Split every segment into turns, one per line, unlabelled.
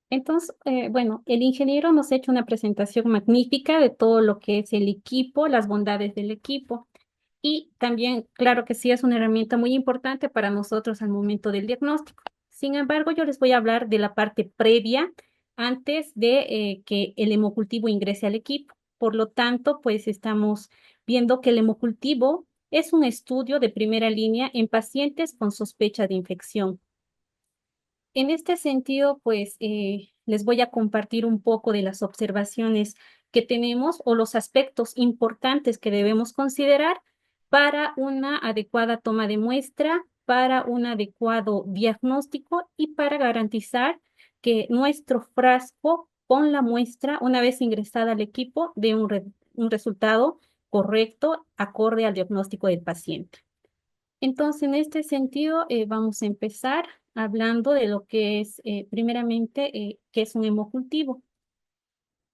Entonces, bueno, el ingeniero nos ha hecho una presentación magnífica de todo lo que es el equipo, las bondades del equipo. Y también, claro que sí, es una herramienta muy importante para nosotros al momento del diagnóstico. Sin embargo, yo les voy a hablar de la parte previa antes de que el hemocultivo ingrese al equipo. Por lo tanto, pues estamos viendo que el hemocultivo es un estudio de primera línea en pacientes con sospecha de infección. En este sentido, pues les voy a compartir un poco de las observaciones que tenemos o los aspectos importantes que debemos considerar para una adecuada toma de muestra, para un adecuado diagnóstico y para garantizar que nuestro frasco con la muestra, una vez ingresada al equipo, dé un resultado correcto, acorde al diagnóstico del paciente. Entonces, en este sentido, vamos a empezar hablando de lo que es, primeramente, qué es un hemocultivo.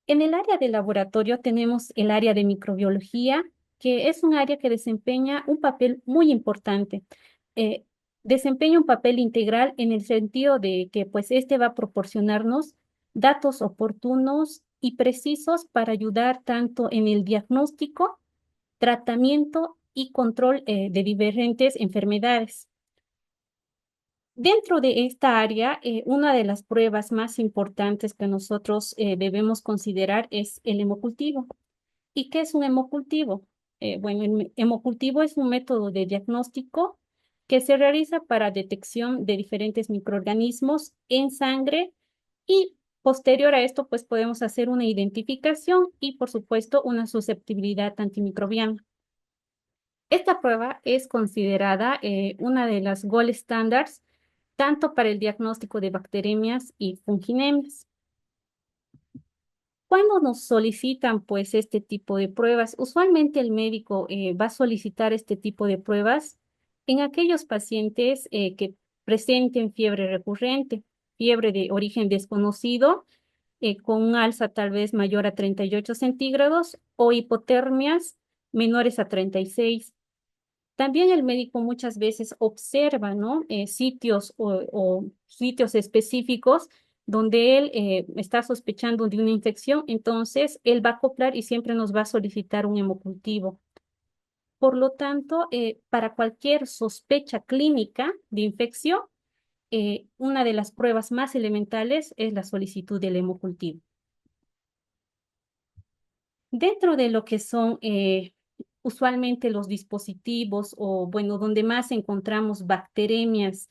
En el área de laboratorio tenemos el área de microbiología, que es un área que desempeña un papel muy importante. Eh, Desempeña un papel integral en el sentido de que, pues, este va a proporcionarnos datos oportunos y precisos para ayudar tanto en el diagnóstico, tratamiento y control de diferentes enfermedades. Dentro de esta área, una de las pruebas más importantes que nosotros debemos considerar es el hemocultivo. ¿Y qué es un hemocultivo? Bueno, el hemocultivo es un método de diagnóstico que se realiza para detección de diferentes microorganismos en sangre y posterior a esto, pues podemos hacer una identificación y, por supuesto, una susceptibilidad antimicrobiana. Esta prueba es considerada una de las gold standards tanto para el diagnóstico de bacteremias y funginemias. Cuando nos solicitan pues este tipo de pruebas, usualmente el médico va a solicitar este tipo de pruebas en aquellos pacientes que presenten fiebre recurrente, fiebre de origen desconocido, con un alza tal vez mayor a 38 centígrados o hipotermias menores a 36. También el médico muchas veces observa, ¿no? Sitios o sitios específicos donde él está sospechando de una infección, entonces él va a acoplar y siempre nos va a solicitar un hemocultivo. Por lo tanto, para cualquier sospecha clínica de infección, una de las pruebas más elementales es la solicitud del hemocultivo. Dentro de lo que son usualmente los dispositivos o, bueno, donde más encontramos bacteremias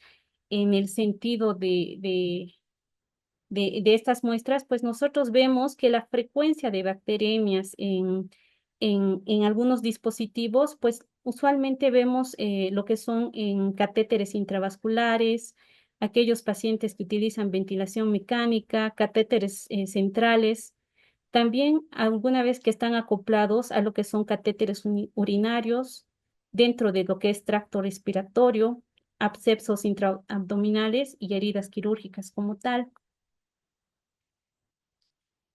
en el sentido de estas muestras, pues nosotros vemos que la frecuencia de bacteremias en algunos dispositivos, pues usualmente vemos lo que son en catéteres intravasculares, aquellos pacientes que utilizan ventilación mecánica, catéteres centrales. También alguna vez que están acoplados a lo que son catéteres urinarios, dentro de lo que es tracto respiratorio, abscesos intraabdominales y heridas quirúrgicas como tal.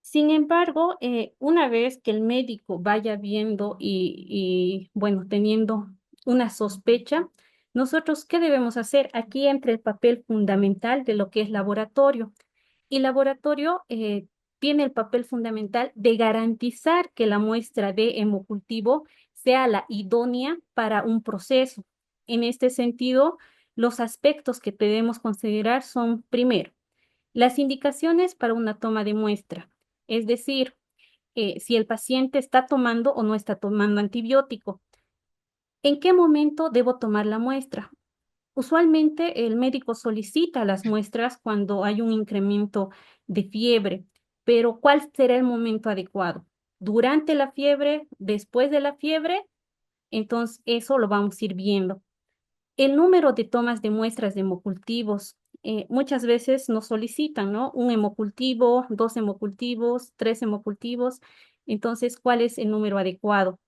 Sin embargo, una vez que el médico vaya viendo bueno, teniendo una sospecha, nosotros, ¿qué debemos hacer? Aquí entra el papel fundamental de lo que es laboratorio. Y laboratorio tiene el papel fundamental de garantizar que la muestra de hemocultivo sea la idónea para un proceso. En este sentido, los aspectos que debemos considerar son, primero, las indicaciones para una toma de muestra, es decir, si el paciente está tomando o no está tomando antibiótico. ¿En qué momento debo tomar la muestra? Usualmente el médico solicita las muestras cuando hay un incremento de fiebre, pero ¿cuál será el momento adecuado? ¿Durante la fiebre? ¿Después de la fiebre? Entonces, eso lo vamos a ir viendo. El número de tomas de muestras de hemocultivos, muchas veces nos solicitan, ¿no? Un hemocultivo, dos hemocultivos, tres hemocultivos. Entonces, ¿cuál es el número adecuado?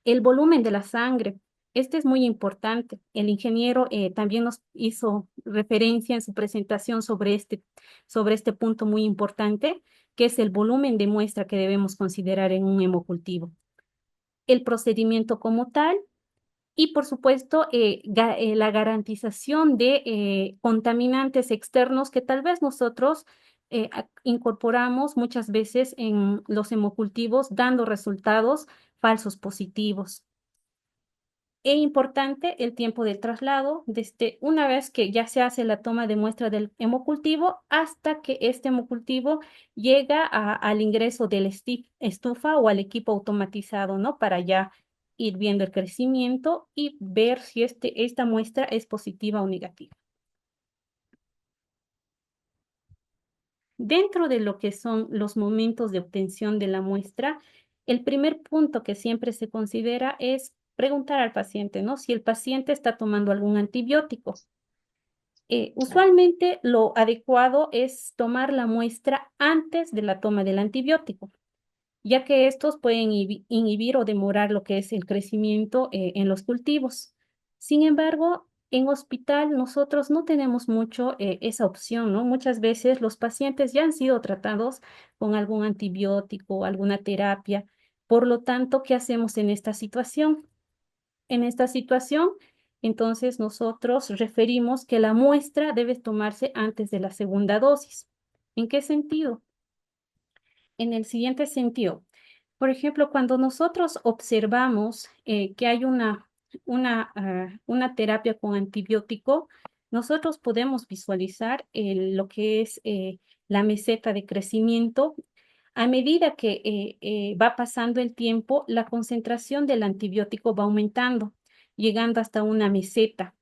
El volumen de la sangre. Este es muy importante. El ingeniero también nos hizo referencia en su presentación sobre este punto muy importante, que es el volumen de muestra que debemos considerar en un hemocultivo. El procedimiento como tal y, por supuesto, la garantización de contaminantes externos que tal vez nosotros incorporamos muchas veces en los hemocultivos dando resultados falsos positivos. Es importante el tiempo del traslado desde una vez que ya se hace la toma de muestra del hemocultivo hasta que este hemocultivo llega al ingreso de la estufa o al equipo automatizado, ¿no? Para ya ir viendo el crecimiento y ver si esta muestra es positiva o negativa. Dentro de lo que son los momentos de obtención de la muestra, el primer punto que siempre se considera es preguntar al paciente, ¿no? Si el paciente está tomando algún antibiótico. Usualmente lo adecuado es tomar la muestra antes de la toma del antibiótico, ya que estos pueden inhibir o demorar lo que es el crecimiento en los cultivos. Sin embargo, en hospital nosotros no tenemos mucho esa opción, ¿no? Muchas veces los pacientes ya han sido tratados con algún antibiótico, alguna terapia. Por lo tanto, ¿qué hacemos en esta situación? En esta situación, entonces nosotros referimos que la muestra debe tomarse antes de la segunda dosis. ¿En qué sentido? En el siguiente sentido. Por ejemplo, cuando nosotros observamos que hay una terapia con antibiótico, nosotros podemos visualizar lo que es la meseta de crecimiento. A medida que va pasando el tiempo, la concentración del antibiótico va aumentando, llegando hasta una meseta.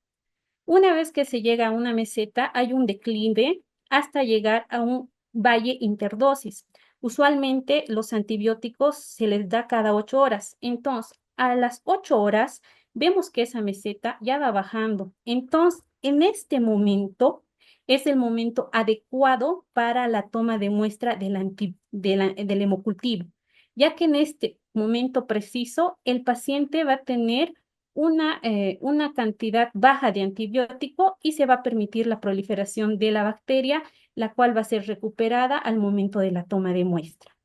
Una vez que se llega a una meseta, hay un declive hasta llegar a un valle interdosis. Usualmente los antibióticos se les da cada 8 horas. Entonces, a las 8 horas vemos que esa meseta ya va bajando. Entonces, en este momento es el momento adecuado para la toma de muestra del hemocultivo, ya que en este momento preciso el paciente va a tener una cantidad baja de antibiótico y se va a permitir la proliferación de la bacteria, la cual va a ser recuperada al momento de la toma de muestra.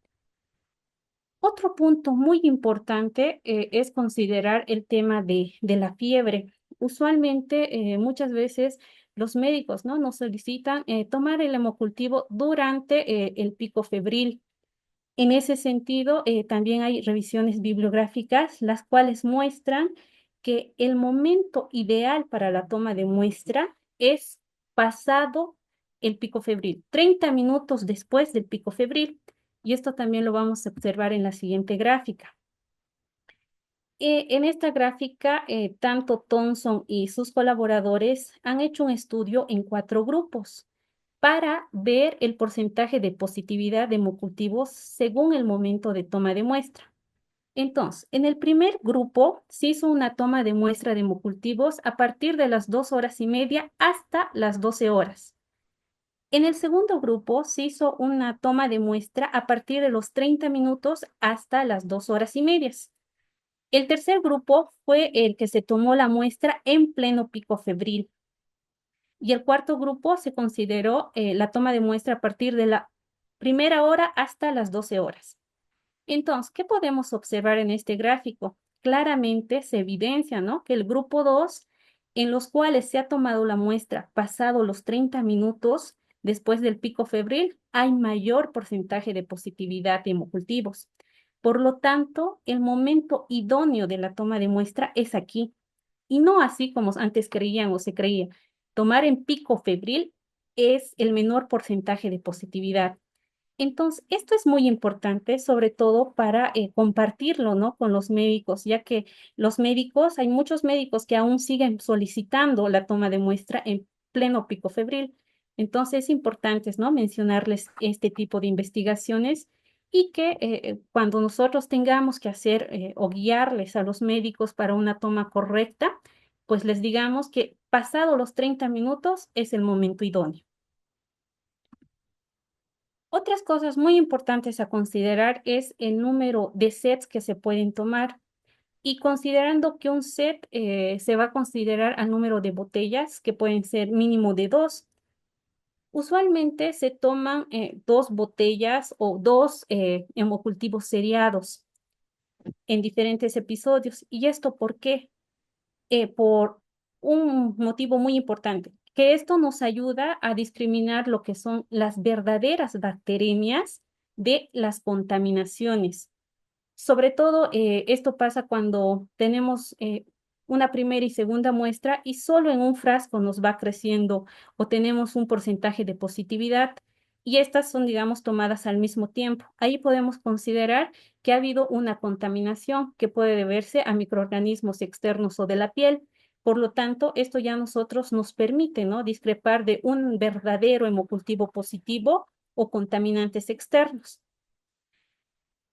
Otro punto muy importante es considerar el tema de la fiebre. Usualmente, muchas veces los médicos, ¿no? nos solicitan tomar el hemocultivo durante el pico febril. En ese sentido, también hay revisiones bibliográficas, las cuales muestran que el momento ideal para la toma de muestra es pasado el pico febril, 30 minutos después del pico febril. Y esto también lo vamos a observar en la siguiente gráfica. En esta gráfica, tanto Thomson y sus colaboradores han hecho un estudio en 4 grupos para ver el porcentaje de positividad de hemocultivos según el momento de toma de muestra. Entonces, en el primer grupo se hizo una toma de muestra de hemocultivos a partir de las 2 horas y media hasta las 12 horas. En el segundo grupo se hizo una toma de muestra a partir de los 30 minutos hasta las 2 horas y media. El tercer grupo fue el que se tomó la muestra en pleno pico febril. Y el cuarto grupo se consideró la toma de muestra a partir de la primera hora hasta las 12 horas. Entonces, ¿qué podemos observar en este gráfico? Claramente se evidencia, ¿no? Que el grupo 2, en los cuales se ha tomado la muestra pasado los 30 minutos después del pico febril, hay mayor porcentaje de positividad de hemocultivos. Por lo tanto, el momento idóneo de la toma de muestra es aquí, y no así como antes creían o se creía. Tomar en pico febril es el menor porcentaje de positividad. Entonces, esto es muy importante, sobre todo para compartirlo, ¿no? con los médicos, ya que los médicos, hay muchos médicos que aún siguen solicitando la toma de muestra en pleno pico febril. Entonces, es importante, ¿no? mencionarles este tipo de investigaciones y que cuando nosotros tengamos que hacer o guiarles a los médicos para una toma correcta, pues les digamos que pasado los 30 minutos es el momento idóneo. Otras cosas muy importantes a considerar es el número de sets que se pueden tomar y considerando que un set se va a considerar al número de botellas que pueden ser mínimo de 2. Usualmente se toman 2 botellas o 2 hemocultivos seriados en diferentes episodios. ¿Y esto por qué? Por un motivo muy importante. que esto nos ayuda a discriminar lo que son las verdaderas bacterias de las contaminaciones. Sobre todo, esto pasa cuando tenemos una primera y segunda muestra y solo en un frasco nos va creciendo o tenemos un porcentaje de positividad y estas son, digamos, tomadas al mismo tiempo. Ahí podemos considerar que ha habido una contaminación que puede deberse a microorganismos externos o de la piel. Por lo tanto, esto ya a nosotros nos permite, ¿no?, discrepar de un verdadero hemocultivo positivo o contaminantes externos.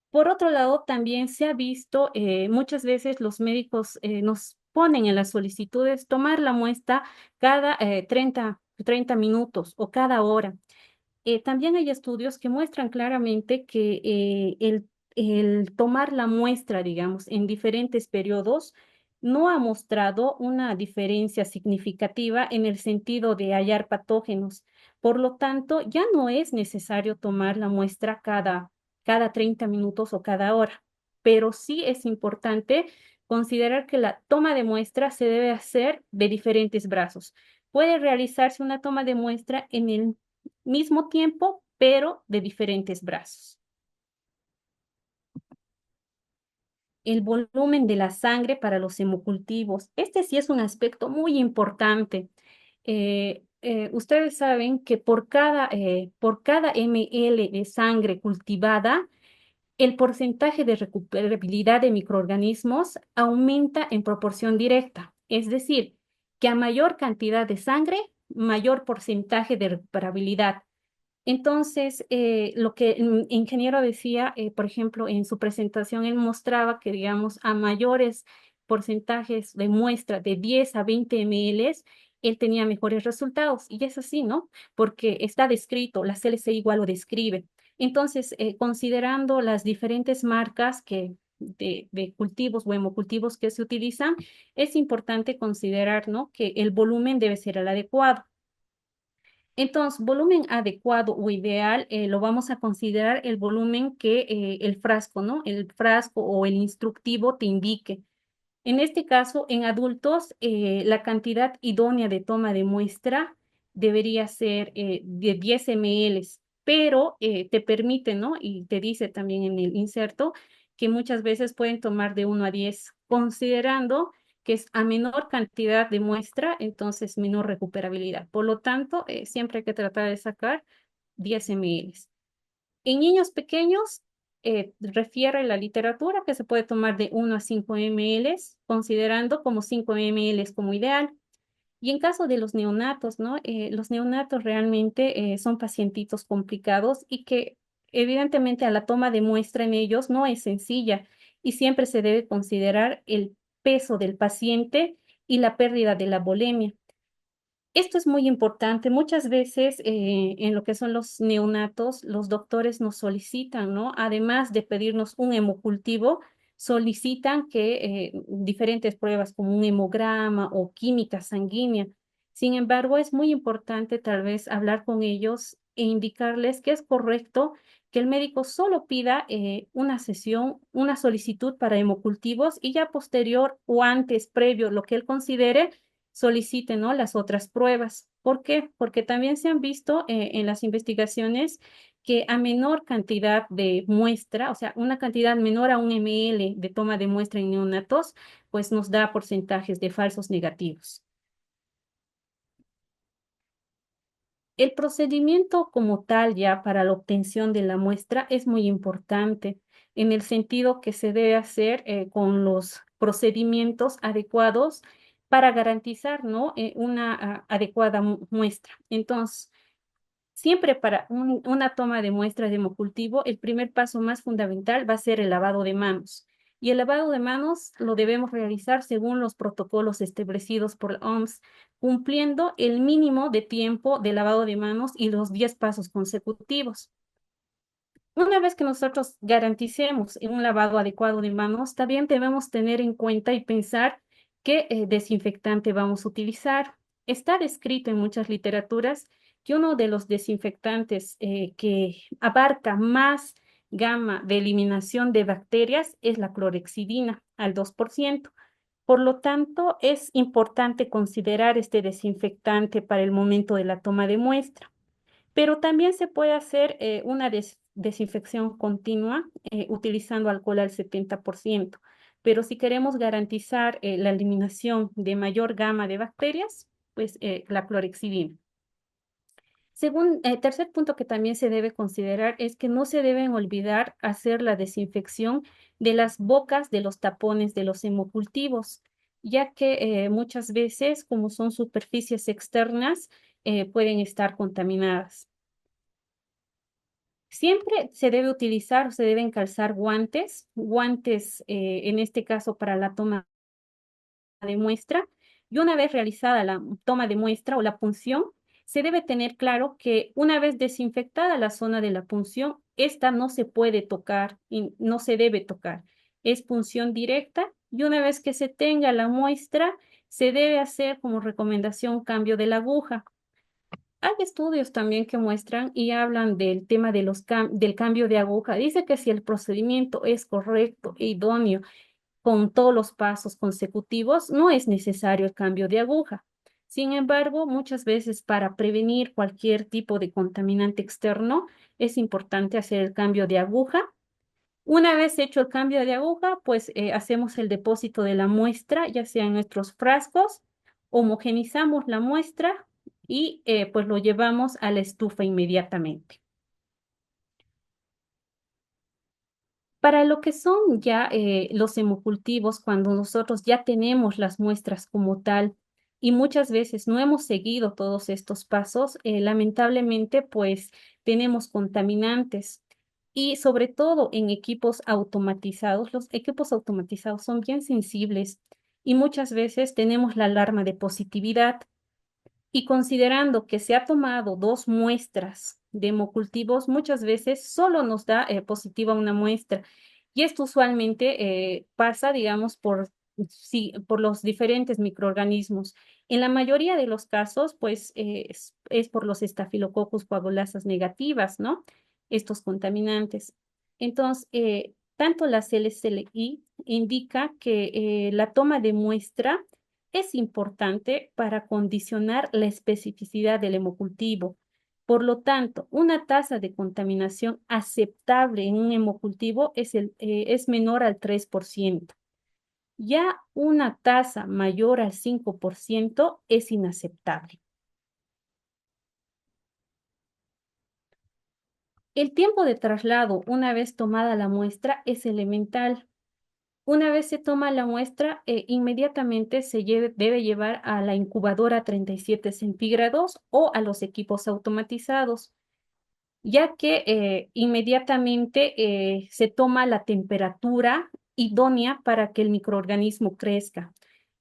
Por otro lado, también se ha visto, muchas veces los médicos nos ponen en las solicitudes tomar la muestra cada 30 minutos o cada hora. También hay estudios que muestran claramente que el tomar la muestra, digamos, en diferentes periodos no ha mostrado una diferencia significativa en el sentido de hallar patógenos. Por lo tanto, ya no es necesario tomar la muestra cada 30 minutos o cada hora, pero sí es importante considerar que la toma de muestra se debe hacer de diferentes brazos. Puede realizarse una toma de muestra en el mismo tiempo, pero de diferentes brazos. El volumen de la sangre para los hemocultivos. Este sí es un aspecto muy importante. Ustedes saben que por cada ml de sangre cultivada, el porcentaje de recuperabilidad de microorganismos aumenta en proporción directa. Es decir, que a mayor cantidad de sangre, mayor porcentaje de recuperabilidad. Entonces, lo que el ingeniero decía, por ejemplo, en su presentación, él mostraba que, digamos, a mayores porcentajes de muestra de 10 a 20 ml, él tenía mejores resultados. Y es así, ¿no? Porque está descrito, la CLC igual lo describe. Entonces, considerando las diferentes marcas de cultivos o hemocultivos que se utilizan, es importante considerar, ¿no?, que el volumen debe ser el adecuado. Entonces, volumen adecuado o ideal lo vamos a considerar el volumen que el frasco, ¿no? El frasco o el instructivo te indique. En este caso, en adultos, la cantidad idónea de toma de muestra debería ser de 10 ml, pero te permite, ¿no? Y te dice también en el inserto que muchas veces pueden tomar de 1 a 10, considerando que es a menor cantidad de muestra, entonces menor recuperabilidad. Por lo tanto, siempre hay que tratar de sacar 10 ml. En niños pequeños, refiere la literatura que se puede tomar de 1 a 5 ml, considerando como 5 ml como ideal. Y en caso de los neonatos, ¿no? Los neonatos realmente son pacientitos complicados y que evidentemente a la toma de muestra en ellos no es sencilla y siempre se debe considerar el peso del paciente y la pérdida de la volemia. Esto es muy importante. Muchas veces en lo que son los neonatos, los doctores nos solicitan, ¿no? Además de pedirnos un hemocultivo, solicitan que diferentes pruebas como un hemograma o química sanguínea. Sin embargo, es muy importante tal vez hablar con ellos e indicarles que es correcto que el médico solo pida una sesión, una solicitud para hemocultivos y ya posterior o antes, previo, lo que él considere solicite, ¿no?, las otras pruebas. ¿Por qué? Porque también se han visto en las investigaciones que a menor cantidad de muestra, o sea, una cantidad menor a 1 ml de toma de muestra en neonatos, pues nos da porcentajes de falsos negativos. El procedimiento como tal ya para la obtención de la muestra es muy importante en el sentido que se debe hacer con los procedimientos adecuados para garantizar, ¿no?, una adecuada muestra. Entonces, siempre para una toma de muestra de hemocultivo, el primer paso más fundamental va a ser el lavado de manos. Y el lavado de manos lo debemos realizar según los protocolos establecidos por la OMS, cumpliendo el mínimo de tiempo de lavado de manos y los 10 pasos consecutivos. Una vez que nosotros garanticemos un lavado adecuado de manos, también debemos tener en cuenta y pensar qué desinfectante vamos a utilizar. Está descrito en muchas literaturas que uno de los desinfectantes que abarca más gama de eliminación de bacterias es la clorexidina, al 2%. Por lo tanto, es importante considerar este desinfectante para el momento de la toma de muestra. Pero también se puede hacer una desinfección continua utilizando alcohol al 70%. Pero si queremos garantizar la eliminación de mayor gama de bacterias, pues la clorexidina. Tercer punto que también se debe considerar es que no se deben olvidar hacer la desinfección de las bocas de los tapones de los hemocultivos, ya que muchas veces, como son superficies externas, pueden estar contaminadas. Siempre se debe utilizar o se deben calzar guantes en este caso para la toma de muestra. Y una vez realizada la toma de muestra o la punción, se debe tener claro que una vez desinfectada la zona de la punción, esta no se puede tocar y no se debe tocar. Es punción directa y una vez que se tenga la muestra, se debe hacer como recomendación cambio de la aguja. Hay estudios también que muestran y hablan del tema de del cambio de aguja. Dice que si el procedimiento es correcto e idóneo con todos los pasos consecutivos, no es necesario el cambio de aguja. Sin embargo, muchas veces para prevenir cualquier tipo de contaminante externo, es importante hacer el cambio de aguja. Una vez hecho el cambio de aguja, pues hacemos el depósito de la muestra, ya sea en nuestros frascos, homogenizamos la muestra y pues lo llevamos a la estufa inmediatamente. Para lo que son ya los hemocultivos, cuando nosotros ya tenemos las muestras como tal y muchas veces no hemos seguido todos estos pasos, lamentablemente pues tenemos contaminantes y sobre todo en equipos automatizados. Los equipos automatizados son bien sensibles y muchas veces tenemos la alarma de positividad. Y considerando que se ha tomado dos muestras de hemocultivos, muchas veces solo nos da positiva una muestra. Y esto usualmente pasa, digamos, sí, por los diferentes microorganismos. En la mayoría de los casos, pues es por los estafilococcus coagulasas negativas, ¿no? Estos contaminantes. Entonces, tanto la CLCLI indica que la toma de muestra es importante para condicionar la especificidad del hemocultivo. Por lo tanto, una tasa de contaminación aceptable en un hemocultivo es menor al 3%. Ya una tasa mayor al 5% es inaceptable. El tiempo de traslado, una vez tomada la muestra, es elemental. Una vez se toma la muestra, inmediatamente debe llevar a la incubadora a 37 centígrados o a los equipos automatizados, ya que inmediatamente se toma la temperatura idónea para que el microorganismo crezca.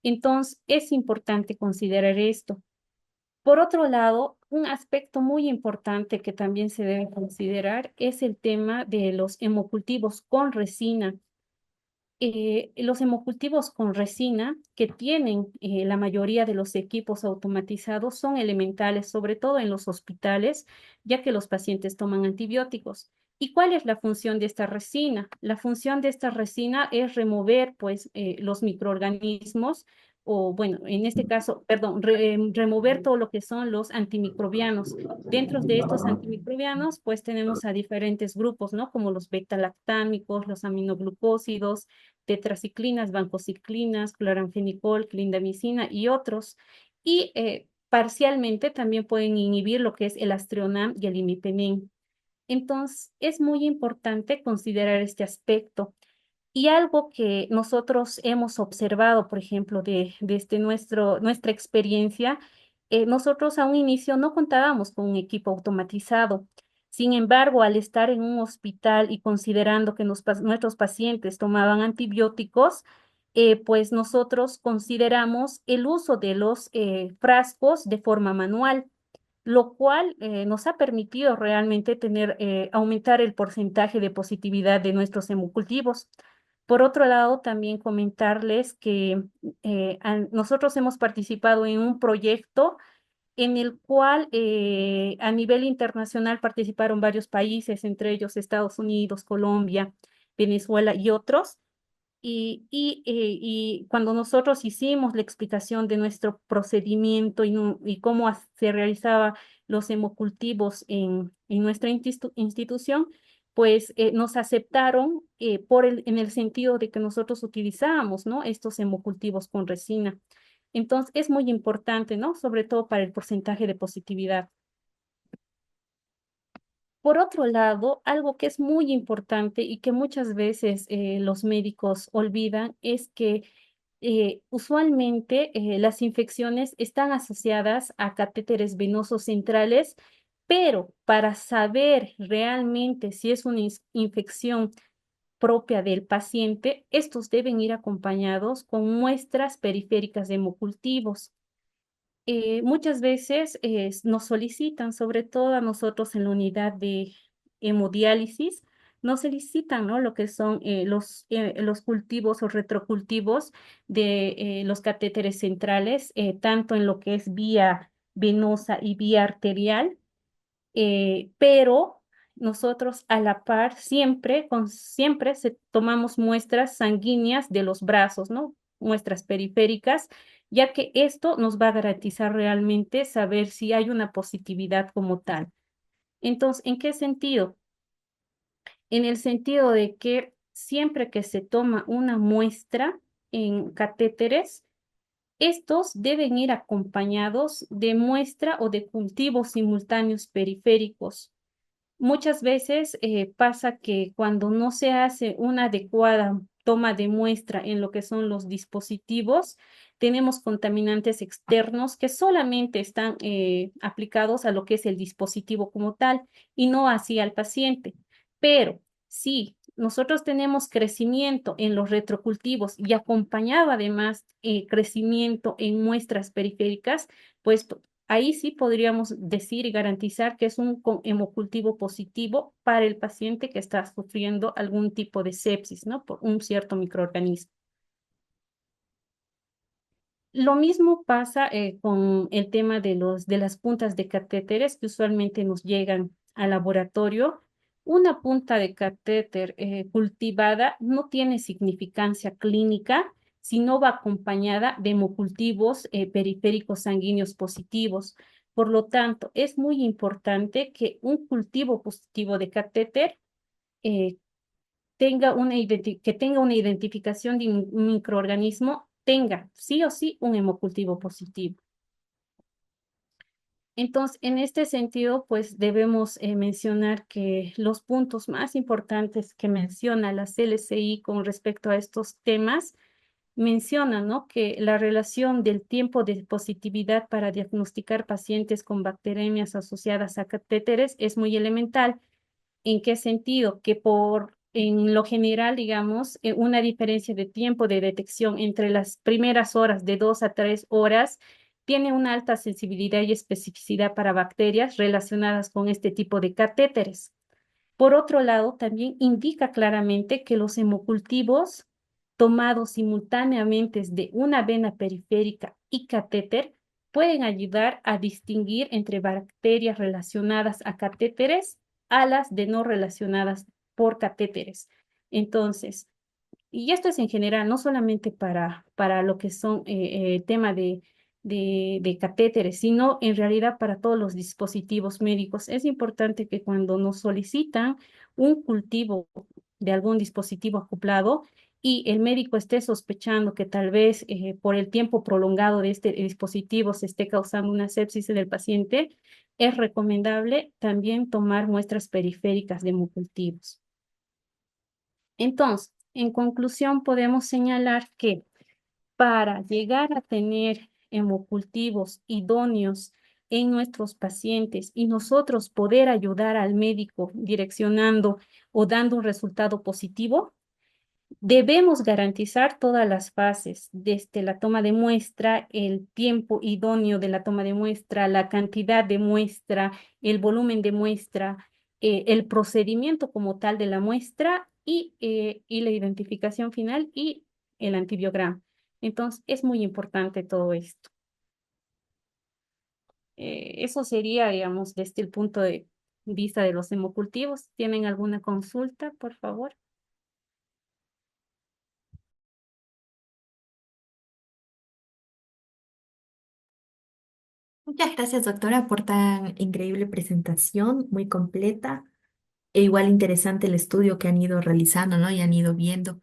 Entonces, es importante considerar esto. Por otro lado, un aspecto muy importante que también se debe considerar es el tema de los hemocultivos con resina. Los hemocultivos con resina que tienen la mayoría de los equipos automatizados son elementales, sobre todo en los hospitales, ya que los pacientes toman antibióticos. ¿Y cuál es la función de esta resina? La función de esta resina es remover, pues, los microorganismos o, bueno, en este caso, perdón, remover todo lo que son los antimicrobianos. Dentro de estos antimicrobianos, pues, tenemos a diferentes grupos, ¿no? Como los beta-lactámicos, los aminoglucósidos, tetraciclinas, vancociclinas, cloranfenicol, clindamicina y otros. Y parcialmente también pueden inhibir lo que es el astronam y el imipenem. Entonces, es muy importante considerar este aspecto. Y algo que nosotros hemos observado, por ejemplo, de nuestra experiencia, nosotros a un inicio no contábamos con un equipo automatizado. Sin embargo, al estar en un hospital y considerando que nuestros pacientes tomaban antibióticos, pues nosotros consideramos el uso de los frascos de forma manual, lo cual nos ha permitido realmente aumentar el porcentaje de positividad de nuestros hemocultivos. Por otro lado, también comentarles que nosotros hemos participado en un proyecto en el cual a nivel internacional participaron varios países, entre ellos Estados Unidos, Colombia, Venezuela y otros. Y cuando nosotros hicimos la explicación de nuestro procedimiento y cómo se realizaba los hemocultivos en nuestra institución, pues nos aceptaron en el sentido de que nosotros utilizábamos, ¿no? Estos hemocultivos con resina. Entonces, es muy importante, ¿no? Sobre todo para el porcentaje de positividad. Por otro lado, algo que es muy importante y que muchas veces los médicos olvidan es que usualmente las infecciones están asociadas a catéteres venosos centrales, pero para saber realmente si es una infección propia del paciente, estos deben ir acompañados con muestras periféricas de hemocultivos. Muchas veces nos solicitan, sobre todo a nosotros en la unidad de hemodiálisis, nos solicitan, ¿no? Lo que son los cultivos o retrocultivos de los catéteres centrales, tanto en lo que es vía venosa y vía arterial, pero nosotros a la par siempre tomamos muestras sanguíneas de los brazos, ¿no? Muestras periféricas, ya que esto nos va a garantizar realmente saber si hay una positividad como tal. Entonces, ¿en qué sentido? En el sentido de que siempre que se toma una muestra en catéteres, estos deben ir acompañados de muestra o de cultivos simultáneos periféricos. Muchas veces pasa que cuando no se hace una adecuada toma de muestra en lo que son los dispositivos, tenemos contaminantes externos que solamente están aplicados a lo que es el dispositivo como tal y no así al paciente. Pero si nosotros tenemos crecimiento en los retrocultivos y acompañado además crecimiento en muestras periféricas, pues ahí sí podríamos decir y garantizar que es un hemocultivo positivo para el paciente que está sufriendo algún tipo de sepsis, ¿no? Por un cierto microorganismo. Lo mismo pasa con el tema de de las puntas de catéteres que usualmente nos llegan al laboratorio. Una punta de catéter cultivada no tiene significancia clínica si no va acompañada de hemocultivos periféricos sanguíneos positivos. Por lo tanto, es muy importante que un cultivo positivo de catéter eh, que tenga una identificación de un microorganismo, tenga sí o sí un hemocultivo positivo. Entonces, en este sentido, pues debemos mencionar que los puntos más importantes que menciona la CLCI con respecto a estos temas, menciona, ¿no? Que la relación del tiempo de positividad para diagnosticar pacientes con bacteremias asociadas a catéteres es muy elemental. ¿En qué sentido? Que en lo general, digamos, una diferencia de tiempo de detección entre las primeras horas de 2 a 3 horas tiene una alta sensibilidad y especificidad para bacterias relacionadas con este tipo de catéteres. Por otro lado, también indica claramente que los hemocultivos tomados simultáneamente de una vena periférica y catéter pueden ayudar a distinguir entre bacterias relacionadas a catéteres a las de no relacionadas por catéteres. Entonces, y esto es en general, no solamente para lo que son tema de catéteres, sino en realidad para todos los dispositivos médicos. Es importante que cuando nos solicitan un cultivo de algún dispositivo acoplado y el médico esté sospechando que tal vez por el tiempo prolongado de este dispositivo se esté causando una sepsis en el paciente, es recomendable también tomar muestras periféricas de hemocultivos. Entonces, en conclusión, podemos señalar que para llegar a tener hemocultivos idóneos en nuestros pacientes y nosotros poder ayudar al médico direccionando o dando un resultado positivo, debemos garantizar todas las fases, desde la toma de muestra, el tiempo idóneo de la toma de muestra, la cantidad de muestra, el volumen de muestra, el procedimiento como tal de la muestra y la identificación final y el antibiograma. Entonces, es muy importante todo esto. Eso sería, digamos, desde el punto de vista de los hemocultivos. ¿Tienen alguna consulta, por favor?
Muchas gracias, doctora, por tan increíble presentación, muy completa e igual interesante el estudio que han ido realizando, ¿no? Y han ido viendo.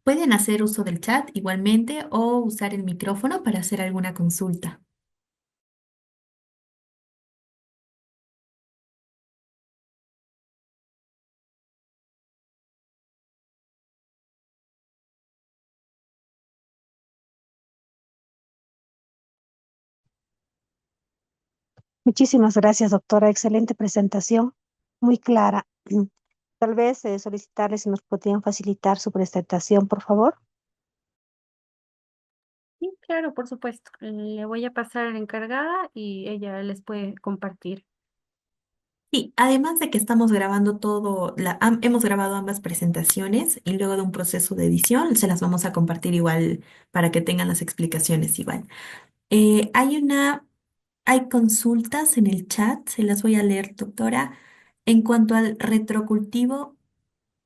Pueden hacer uso del chat igualmente o usar el micrófono para hacer alguna consulta.
Muchísimas gracias, doctora. Excelente presentación, muy clara. Tal vez solicitarle si nos podrían facilitar su presentación, por favor.
Sí, claro, por supuesto. Le voy a pasar a la encargada y ella les puede compartir.
Sí, además de que estamos grabando todo, hemos grabado ambas presentaciones y luego de un proceso de edición se las vamos a compartir igual para que tengan las explicaciones igual. Eh, hay una, hay consultas en el chat, se las voy a leer, doctora. En cuanto al retrocultivo,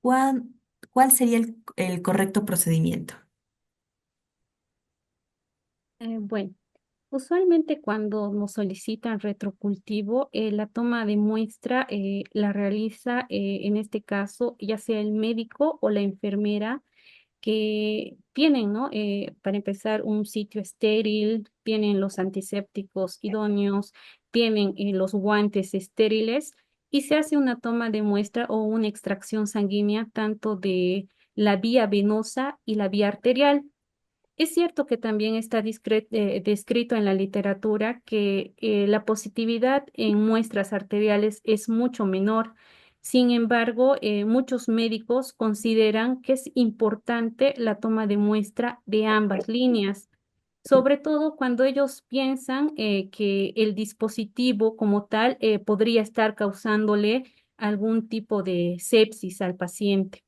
¿cuál, cuál sería el correcto procedimiento?
Bueno, usualmente cuando nos solicitan retrocultivo, la toma de muestra la realiza, en este caso, ya sea el médico o la enfermera que tienen, ¿no? Para empezar, un sitio estéril, tienen los antisépticos idóneos, tienen los guantes estériles y se hace una toma de muestra o una extracción sanguínea tanto de la vía venosa y la vía arterial. Es cierto que también está descrito en la literatura que la positividad en muestras arteriales es mucho menor. Sin embargo, muchos médicos consideran que es importante la toma de muestra de ambas líneas, sobre todo cuando ellos piensan que el dispositivo como tal podría estar causándole algún tipo de sepsis al paciente.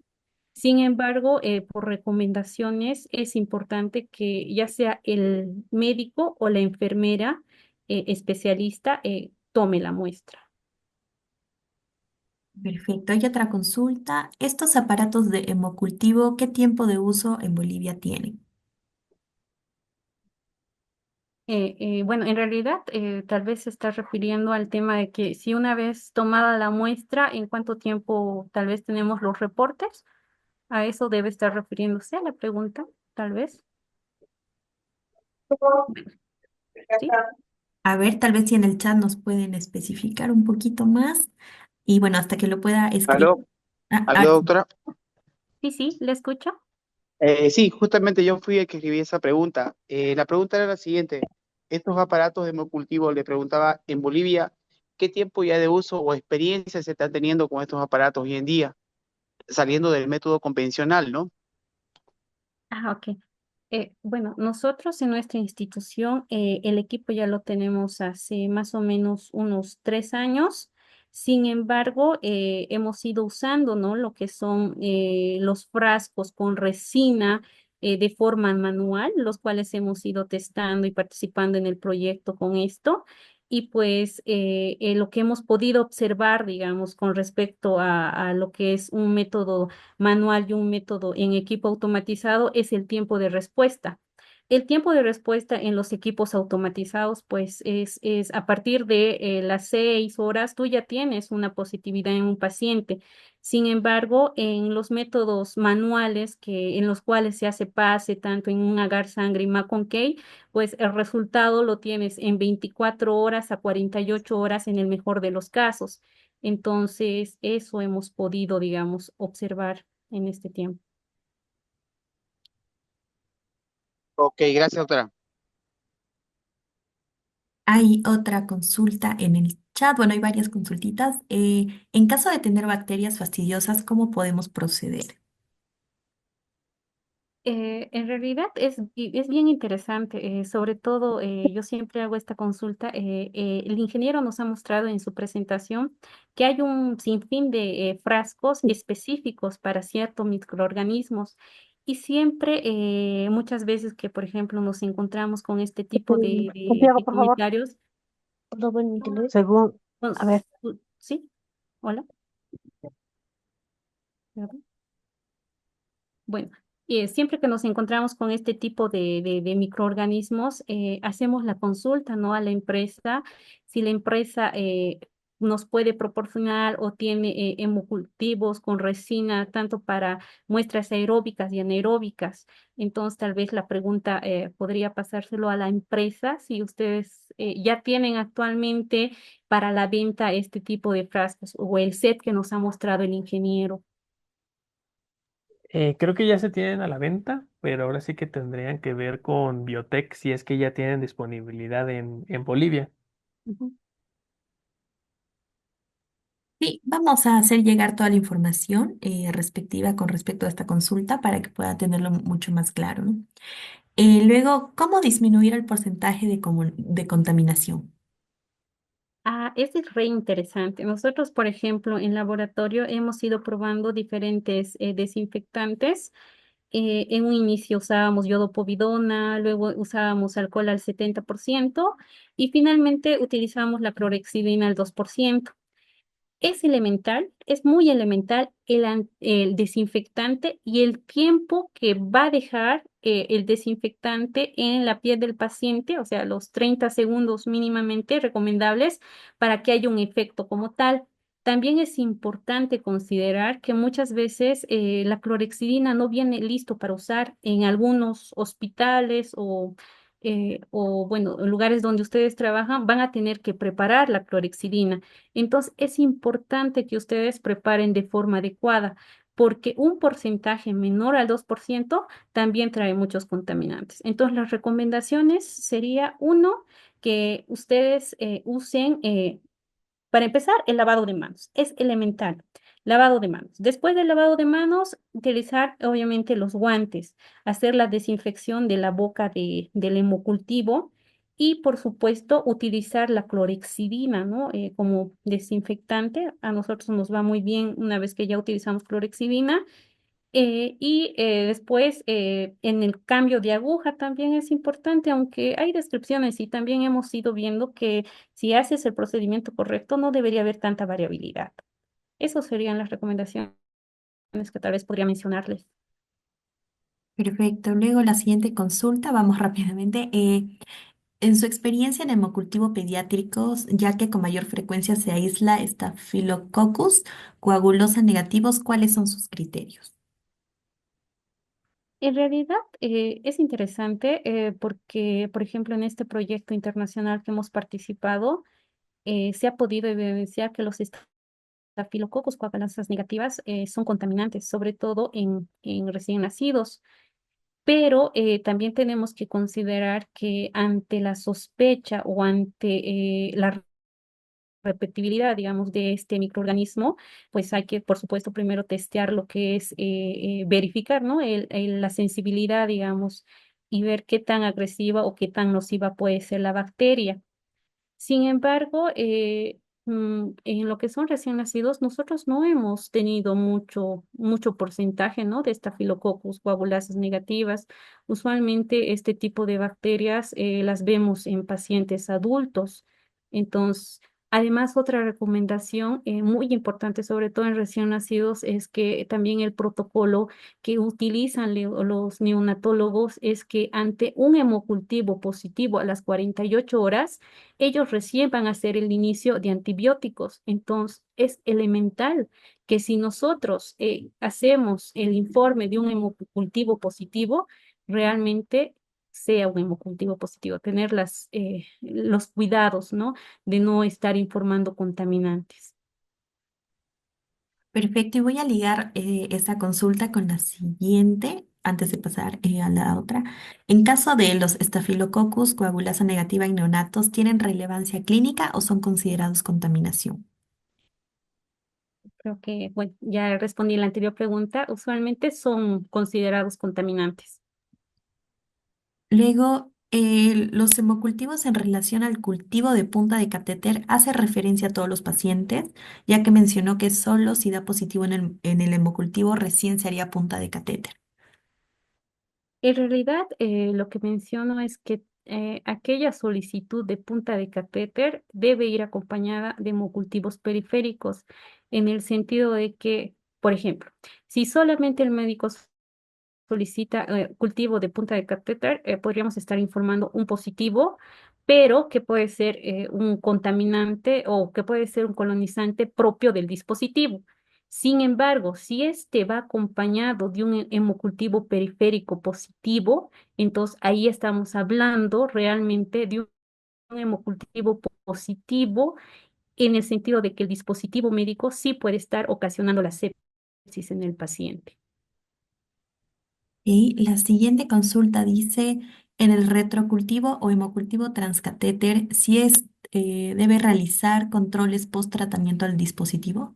Sin embargo, por recomendaciones es importante que ya sea el médico o la enfermera especialista tome la muestra.
Perfecto. Hay otra consulta. ¿Estos aparatos de hemocultivo, qué tiempo de uso en Bolivia tienen?
Bueno, en realidad tal vez se está refiriendo al tema de que si una vez tomada la muestra, ¿en cuánto tiempo tal vez tenemos los reportes? A eso debe estar refiriéndose a la pregunta, tal vez. Bueno, ¿sí?
A ver, tal vez si en el chat nos pueden especificar un poquito más. Y bueno, hasta que lo pueda escribir.
Aló, aló,
Ahora sí.
doctora.
Sí, sí, le escucho.
Sí, justamente yo fui el que escribí esa pregunta. La pregunta era la siguiente. Estos aparatos de hemocultivo, le preguntaba en Bolivia, ¿qué tiempo ya de uso o experiencia se está teniendo con estos aparatos hoy en día, saliendo del método convencional, ¿no?
Ah, ok. Bueno, nosotros en nuestra institución el equipo ya lo tenemos hace más o menos unos 3 años. Sin embargo, hemos ido usando, ¿no? Lo que son los frascos con resina de forma manual, los cuales hemos ido testando y participando en el proyecto con esto. Y pues lo que hemos podido observar, digamos, con respecto a lo que es un método manual y un método en equipo automatizado es el tiempo de respuesta. El tiempo de respuesta en los equipos automatizados, pues es a partir de las 6 horas, tú ya tienes una positividad en un paciente. Sin embargo, en los métodos manuales en los cuales se hace pase tanto en un agar sangre y McConkey, pues el resultado lo tienes en 24 horas a 48 horas en el mejor de los casos. Entonces, eso hemos podido, digamos, observar en este tiempo.
Ok, gracias, doctora.
Hay otra consulta en el chat. Bueno, hay varias consultitas. En caso de tener bacterias fastidiosas, ¿cómo podemos proceder?
En realidad es bien interesante, sobre todo yo siempre hago esta consulta. El ingeniero nos ha mostrado en su presentación que hay un sinfín de frascos específicos para ciertos microorganismos y siempre, muchas veces que, por ejemplo, nos encontramos con este tipo
Santiago,
de
por favor.
comentarios,
Según, a ver,
pues, sí, hola, perdón. Bueno. Siempre que nos encontramos con este tipo de microorganismos, hacemos la consulta, ¿no? A la empresa, si la empresa nos puede proporcionar o tiene hemocultivos con resina, tanto para muestras aeróbicas y anaeróbicas. Entonces, tal vez la pregunta podría pasárselo a la empresa, si ustedes ya tienen actualmente para la venta este tipo de frascos o el set que nos ha mostrado el ingeniero.
Creo que ya se tienen a la venta, pero ahora sí que tendrían que ver con Biotech si es que ya tienen disponibilidad en Bolivia.
Ujú.
Sí, vamos a hacer llegar toda la información respectiva con respecto a esta consulta para que pueda tenerlo mucho más claro, ¿no? Luego, ¿cómo disminuir el porcentaje de contaminación?
Ah, ese es re interesante. Nosotros, por ejemplo, en laboratorio hemos ido probando diferentes desinfectantes. En un inicio usábamos yodopovidona, luego usábamos alcohol al 70% y finalmente utilizamos la clorexidina al 2%. Es elemental, es muy elemental el desinfectante y el tiempo que va a dejar el desinfectante en la piel del paciente, o sea, los 30 segundos mínimamente recomendables para que haya un efecto como tal. También es importante considerar que muchas veces la clorexidina no viene listo para usar en algunos hospitales o, bueno, en lugares donde ustedes trabajan, van a tener que preparar la clorexidina. Entonces, es importante que ustedes preparen de forma adecuada, porque un porcentaje menor al 2% también trae muchos contaminantes. Entonces, las recomendaciones sería, uno, que ustedes usen para empezar, el lavado de manos es elemental. Lavado de manos. Después del lavado de manos, utilizar obviamente los guantes, hacer la desinfección de la boca del hemocultivo y, por supuesto, utilizar la clorexidina, ¿no? Como desinfectante. A nosotros nos va muy bien una vez que ya utilizamos clorexidina. Después, en el cambio de aguja también es importante, aunque hay descripciones y también hemos ido viendo que si haces el procedimiento correcto no debería haber tanta variabilidad. Esas serían las recomendaciones que tal vez podría mencionarles.
Perfecto. Luego, la siguiente consulta, vamos rápidamente. En su experiencia en hemocultivo pediátricos, ya que con mayor frecuencia se aísla Staphylococcus coagulosa negativos, ¿cuáles son sus criterios?
En realidad es interesante porque, por ejemplo, en este proyecto internacional que hemos participado, se ha podido evidenciar que los estafilococos coagulanzas negativas son contaminantes, sobre todo en recién nacidos. Pero también tenemos que considerar que ante la sospecha o ante la repetibilidad, digamos, de este microorganismo, pues hay que, por supuesto, primero testear lo que es verificar, ¿no? La sensibilidad, digamos, y ver qué tan agresiva o qué tan nociva puede ser la bacteria. Sin embargo, en lo que son recién nacidos, nosotros no hemos tenido mucho porcentaje, ¿no? De Staphylococcus coagulosas negativas. Usualmente este tipo de bacterias las vemos en pacientes adultos. Entonces, además, otra recomendación muy importante, sobre todo en recién nacidos, es que también el protocolo que utilizan los neonatólogos es que ante un hemocultivo positivo a las 48 horas, ellos recién van a hacer el inicio de antibióticos. Entonces, es elemental que si nosotros hacemos el informe de un hemocultivo positivo, realmente sea un hemocultivo positivo, tener los cuidados, ¿no? De no estar informando contaminantes.
Perfecto, y voy a ligar esa consulta con la siguiente antes de pasar a la otra. En caso de los Staphylococcus coagulasa negativa en neonatos, ¿tienen relevancia clínica o son considerados contaminación?
Creo que, bueno, ya respondí la anterior pregunta. Usualmente son considerados contaminantes.
Luego, los hemocultivos en relación al cultivo de punta de catéter hace referencia a todos los pacientes, ya que mencionó que solo si da positivo en el hemocultivo recién se haría punta de catéter.
En realidad, lo que menciono es que aquella solicitud de punta de catéter debe ir acompañada de hemocultivos periféricos, en el sentido de que, por ejemplo, si solamente el médico solicita cultivo de punta de catéter, podríamos estar informando un positivo, pero que puede ser un contaminante o que puede ser un colonizante propio del dispositivo. Sin embargo, si este va acompañado de un hemocultivo periférico positivo, entonces ahí estamos hablando realmente de un hemocultivo positivo en el sentido de que el dispositivo médico sí puede estar ocasionando la sepsis en el paciente.
Y la siguiente consulta dice, en el retrocultivo o hemocultivo transcatéter, si es, debe realizar controles post tratamiento al dispositivo.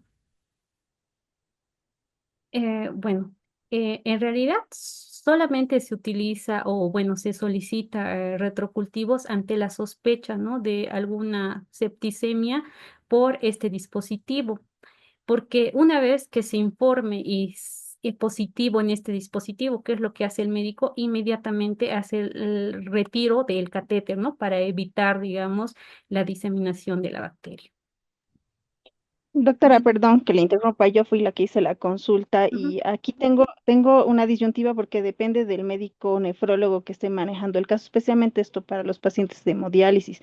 Bueno, en realidad solamente se utiliza o bueno, se solicita retrocultivos ante la sospecha, ¿no? de alguna septicemia por este dispositivo, porque una vez que se informe y es positivo en este dispositivo, ¿qué es lo que hace el médico? Inmediatamente hace el retiro del catéter, ¿no? Para evitar, digamos, la diseminación de la bacteria.
Doctora, perdón que le interrumpa, yo fui la que hice la consulta
Ujú.
y aquí tengo una disyuntiva porque depende del médico nefrólogo que esté manejando el caso, especialmente esto para los pacientes de hemodiálisis.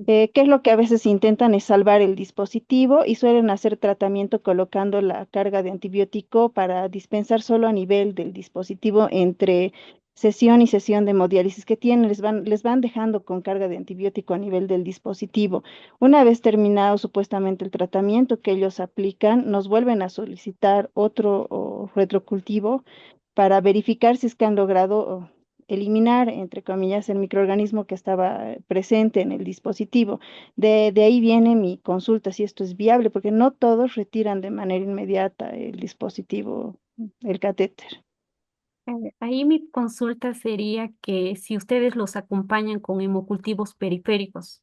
¿Qué es lo que a veces intentan es salvar el dispositivo y suelen hacer tratamiento colocando la carga de antibiótico para dispensar solo a nivel del dispositivo entre sesión y sesión de hemodiálisis que tienen, les van dejando con carga de antibiótico a nivel del dispositivo. Una vez terminado supuestamente el tratamiento que ellos aplican, nos vuelven a solicitar otro retrocultivo para verificar si es que han logrado eliminar, entre comillas, el microorganismo que estaba presente en el dispositivo. De ahí viene mi consulta, si esto es viable, porque no todos retiran de manera inmediata el dispositivo, el catéter.
Ahí mi consulta sería que si ustedes los acompañan con hemocultivos periféricos.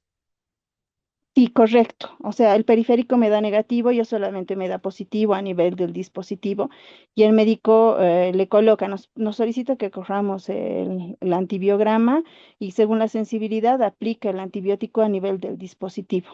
Sí, correcto. O sea, el periférico me da negativo, yo solamente me da positivo a nivel del dispositivo y el médico le coloca, nos solicita que corramos el antibiograma y según la sensibilidad aplica el antibiótico a nivel del dispositivo.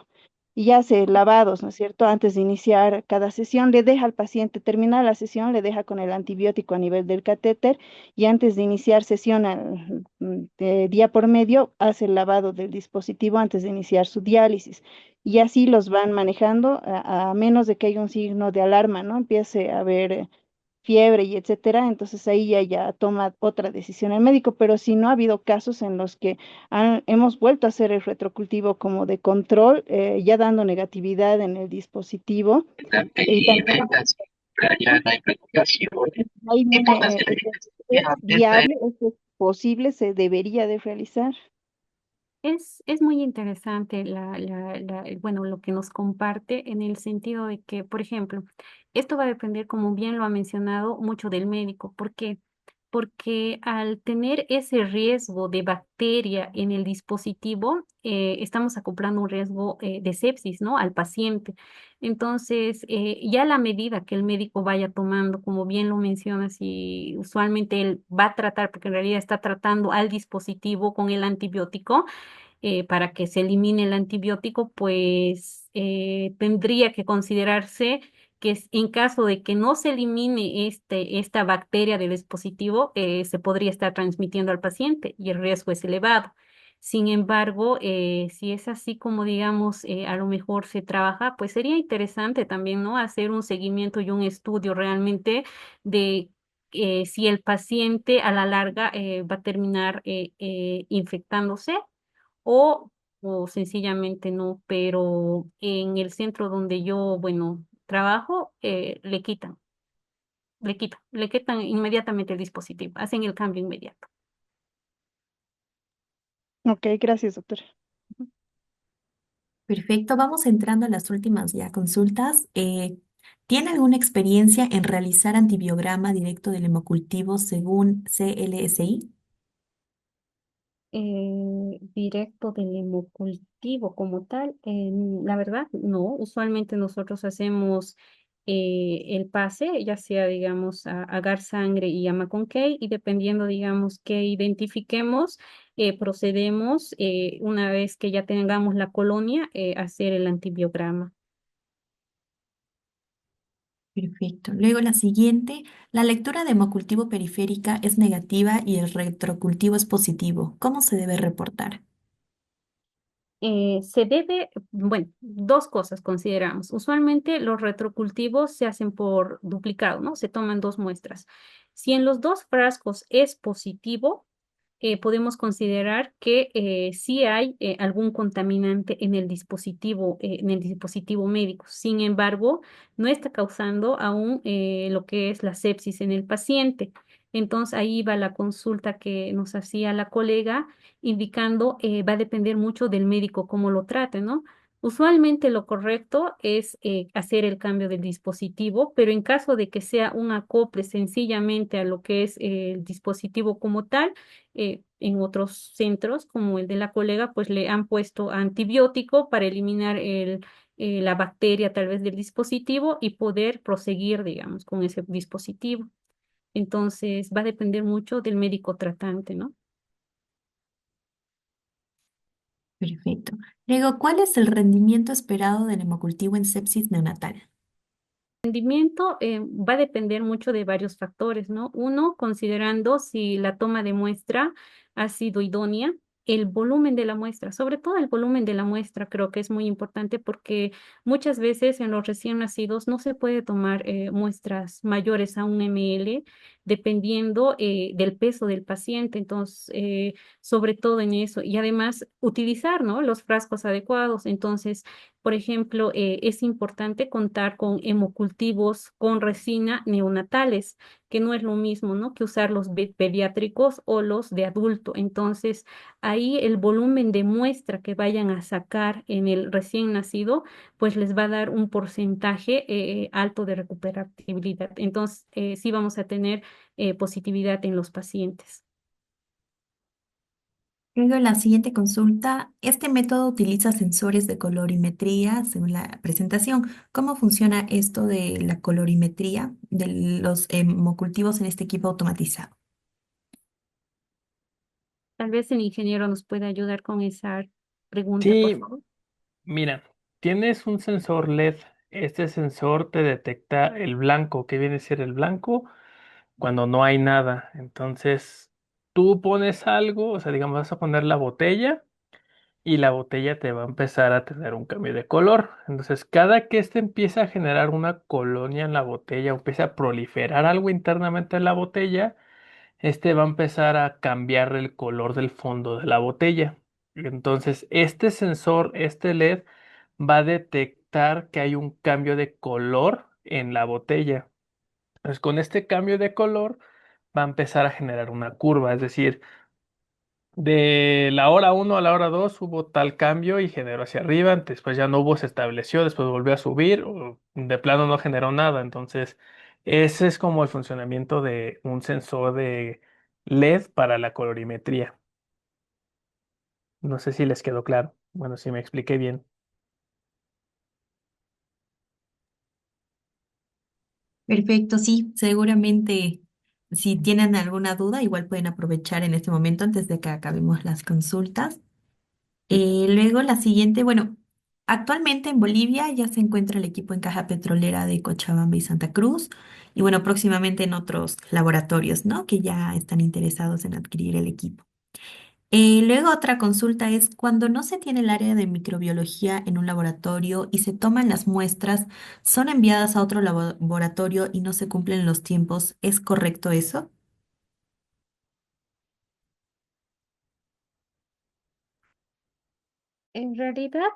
Y hace lavados, ¿no es cierto? Antes de iniciar cada sesión, le deja al paciente terminar la sesión, le deja con el antibiótico a nivel del catéter y antes de iniciar sesión de día por medio, hace el lavado del dispositivo antes de iniciar su diálisis y así los van manejando a menos de que haya un signo de alarma, ¿no? Empiece a haber fiebre y etcétera, entonces ahí ya toma otra decisión el médico, pero si no ha habido casos en los que hemos vuelto a hacer el retrocultivo como de control, ya dando negatividad en el dispositivo y también ahí viene, ¿es viable, es posible, se debería de realizar?
Es muy interesante bueno, lo que nos comparte en el sentido de que, por ejemplo, esto va a depender, como bien lo ha mencionado, mucho del médico. ¿Por qué? Porque al tener ese riesgo de bacteria en el dispositivo, estamos acoplando un riesgo de sepsis, ¿no? Al paciente. Entonces, ya la medida que el médico vaya tomando, como bien lo mencionas, y usualmente él va a tratar, porque en realidad está tratando al dispositivo con el antibiótico, para que se elimine el antibiótico, pues tendría que considerarse que en caso de que no se elimine esta bacteria del dispositivo, se podría estar transmitiendo al paciente y el riesgo es elevado. Sin embargo, si es así como digamos, a lo mejor se trabaja, pues sería interesante también, ¿no? Hacer un seguimiento y un estudio realmente de si el paciente a la larga va a terminar infectándose o, o sencillamente no, pero en el centro donde yo, bueno, trabajo, le quitan inmediatamente el dispositivo, hacen el cambio inmediato.
Ok, gracias, doctora.
Perfecto, vamos entrando a las últimas ya consultas. ¿Tiene alguna experiencia en realizar antibiograma directo del hemocultivo según CLSI?
Directo del hemocultivo como tal, la verdad, no. Usualmente nosotros hacemos el pase, ya sea, digamos, a agar sangre y a McConkey, y dependiendo, digamos, que identifiquemos, procedemos, una vez que ya tengamos la colonia, a hacer el antibiograma.
Perfecto. Luego la siguiente, la lectura de hemocultivo periférica es negativa y el retrocultivo es positivo. ¿Cómo se debe reportar?
Se debe, bueno, dos cosas consideramos. Usualmente los retrocultivos se hacen por duplicado, ¿no? Se toman dos muestras. Si en los dos frascos es positivo, podemos considerar que sí hay algún contaminante en el dispositivo médico. Sin embargo, no está causando aún lo que es la sepsis en el paciente. Entonces, ahí va la consulta que nos hacía la colega indicando, va a depender mucho del médico cómo lo trate, ¿no? Usualmente lo correcto es hacer el cambio del dispositivo, pero en caso de que sea un acople sencillamente a lo que es el dispositivo como tal, en otros centros, como el de la colega, pues le han puesto antibiótico para eliminar la bacteria tal vez del dispositivo y poder proseguir, digamos, con ese dispositivo. Entonces, va a depender mucho del médico tratante, ¿no?
Perfecto. Luego, ¿cuál es el rendimiento esperado del hemocultivo en sepsis neonatal?
Rendimiento va a depender mucho de varios factores, ¿no? Uno, considerando si la toma de muestra ha sido idónea, el volumen de la muestra, sobre todo el volumen de la muestra, creo que es muy importante porque muchas veces en los recién nacidos no se puede tomar muestras mayores a 1 ml dependiendo del peso del paciente. Entonces, sobre todo en eso. Y además, utilizar, ¿no? Los frascos adecuados. Entonces, por ejemplo, es importante contar con hemocultivos con resina neonatales, que no es lo mismo, ¿no? Que usar los pediátricos o los de adulto. Entonces, ahí el volumen de muestra que vayan a sacar en el recién nacido, pues les va a dar un porcentaje alto de recuperabilidad. Entonces, sí vamos a tener positividad en los pacientes.
Luego, la siguiente consulta, este método utiliza sensores de colorimetría según la presentación. ¿Cómo funciona esto de la colorimetría de los hemocultivos en este equipo automatizado?
Tal vez el ingeniero nos pueda ayudar con esa pregunta, por
Sí,
favor.
mira, tienes un sensor LED. Este sensor te detecta el blanco. ¿Qué viene a ser el blanco? Cuando no hay nada. Entonces, tú pones algo, o sea, digamos, vas a poner la botella y la botella te va a empezar a tener un cambio de color. Entonces, cada que este empieza a generar una colonia en la botella o empieza a proliferar algo internamente en la botella, este va a empezar a cambiar el color del fondo de la botella. Entonces, este sensor, este LED, va a detectar que hay un cambio de color en la botella. Entonces, con este cambio de color va a empezar a generar una curva, es decir, de la hora 1 a la hora 2 hubo tal cambio y generó hacia arriba, después ya no hubo, se estableció, después volvió a subir, o de plano no generó nada. Entonces, ese es como el funcionamiento de un sensor de LED para la colorimetría. No sé si les quedó claro. Bueno, si me expliqué bien.
Perfecto, sí, seguramente si tienen alguna duda, igual pueden aprovechar en este momento antes de que acabemos las consultas. Luego la siguiente, bueno, actualmente en Bolivia ya se encuentra el equipo en Caja Petrolera de Cochabamba y Santa Cruz y bueno, próximamente en otros laboratorios, ¿no? Que ya están interesados en adquirir el equipo. Luego otra consulta es cuando no se tiene el área de microbiología en un laboratorio y se toman las muestras, son enviadas a otro laboratorio y no se cumplen los tiempos. ¿Es correcto eso?
En realidad,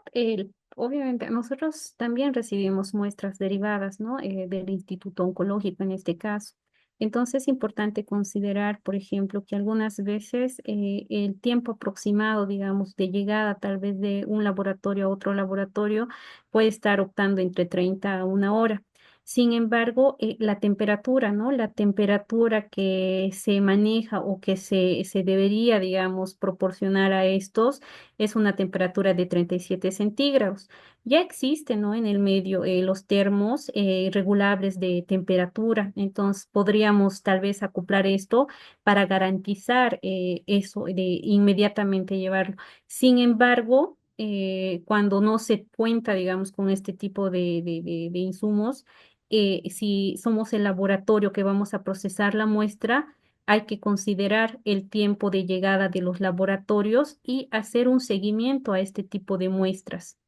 obviamente, nosotros también recibimos muestras derivadas, ¿no? Del Instituto Oncológico en este caso. Entonces, es importante considerar, por ejemplo, que algunas veces el tiempo aproximado, digamos, de llegada tal vez de un laboratorio a otro laboratorio puede estar optando entre 30 a 1 hora. Sin embargo, la temperatura, ¿no? La temperatura que se maneja o que se debería, digamos, proporcionar a estos es una temperatura de 37 centígrados. Ya existen, ¿no? En el medio los termos regulables de temperatura, entonces podríamos tal vez acoplar esto para garantizar eso de inmediatamente llevarlo. Sin embargo, cuando no se cuenta, digamos, con este tipo de insumos, si somos el laboratorio que vamos a procesar la muestra, hay que considerar el tiempo de llegada de los laboratorios y hacer un seguimiento a este tipo de muestras.